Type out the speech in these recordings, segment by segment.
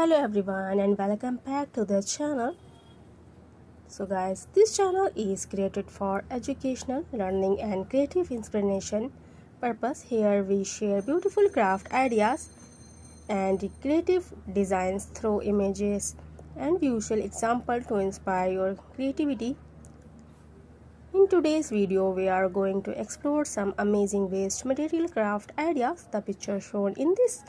Hello everyone and welcome back to the channel. So guys, this channel is created for educational, learning and creative inspiration purpose. Here we share beautiful craft ideas and creative designs through images and visual example to inspire your creativity. In today's video, we are going to explore some amazing waste material craft ideas. The pictures shown in this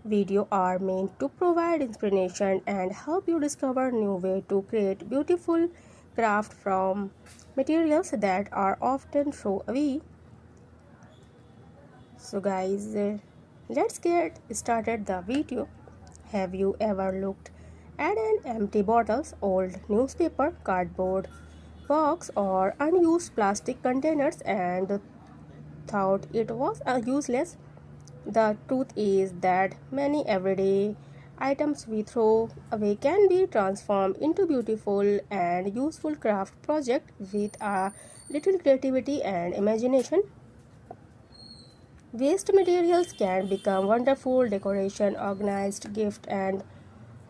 video are meant to provide inspiration and help you discover new way to create beautiful craft from materials that are often thrown away. So guys, let's get started the video. Have you ever looked at an empty bottles, old newspaper, cardboard box or unused plastic containers and thought it was useless? The truth is that many everyday items we throw away can be transformed into beautiful and useful craft projects with a little creativity and imagination. Waste materials can become wonderful decoration, organized gift and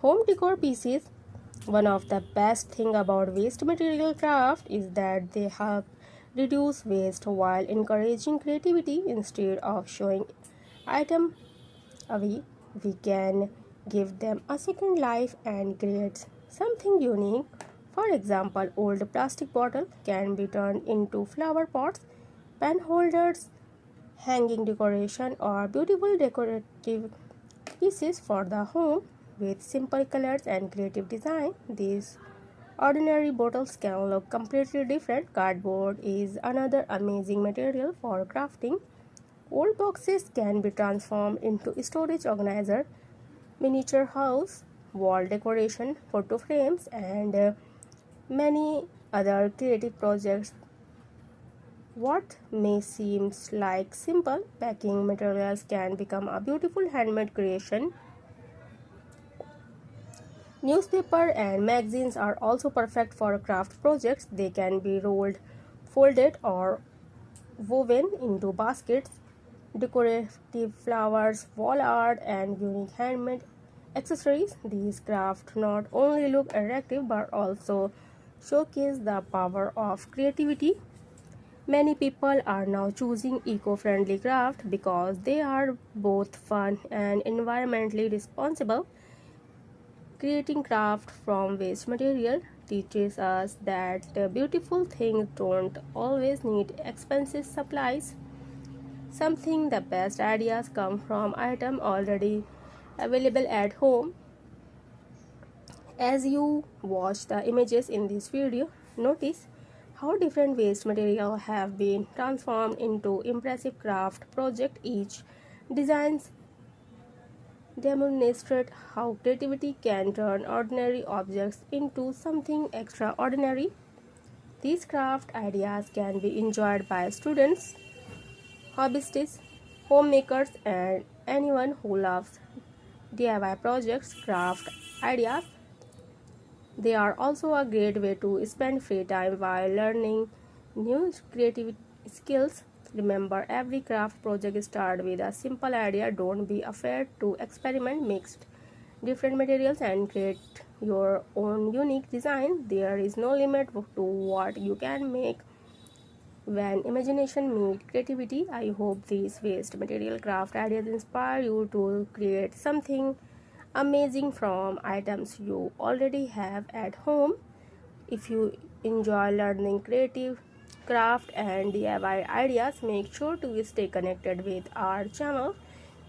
home decor pieces. One of the best things about waste material craft is that they help reduce waste while encouraging creativity. Instead of showing item away, we can give them a second life and create something unique. For example, old plastic bottle can be turned into flower pots, pen holders, hanging decoration or beautiful decorative pieces for the home. With simple colors and creative design, these ordinary bottles can look completely different. Cardboard is another amazing material for crafting. Old boxes can be transformed into storage organizer, miniature house, wall decoration, photo frames, and many other creative projects. What may seem like simple packing materials can become a beautiful handmade creation. Newspaper and magazines are also perfect for craft projects. They can be rolled, folded, or woven into baskets. Decorative flowers, wall art, and unique handmade accessories. These crafts not only look attractive but also showcase the power of creativity. Many people are now choosing eco-friendly craft because they are both fun and environmentally responsible. Creating craft from waste material teaches us that beautiful things don't always need expensive supplies. Something the best ideas come from items already available at home. As you watch the images in this video, notice how different waste material have been transformed into impressive craft project. Each designs demonstrate how creativity can turn ordinary objects into something extraordinary. These craft ideas can be enjoyed by students, hobbyists, homemakers, and anyone who loves DIY projects. Craft ideas, they are also a great way to spend free time while learning new creative skills. Remember, every craft project starts with a simple idea. Don't be afraid to experiment, mix different materials, and create your own unique design. There is no limit to what you can make when imagination meets creativity. I hope these waste material craft ideas inspire you to create something amazing from items you already have at home. If you enjoy learning creative craft and DIY ideas, make sure to stay connected with our channel.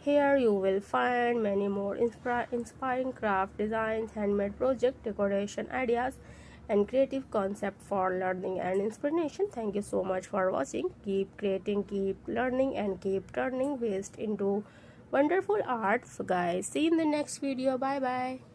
Here you will find many more inspiring craft designs, handmade project, decoration ideas, and creative concept for learning and inspiration. Thank you so much for watching. Keep creating, keep learning, and keep turning waste into wonderful art. So guys, see you in the next video. Bye bye.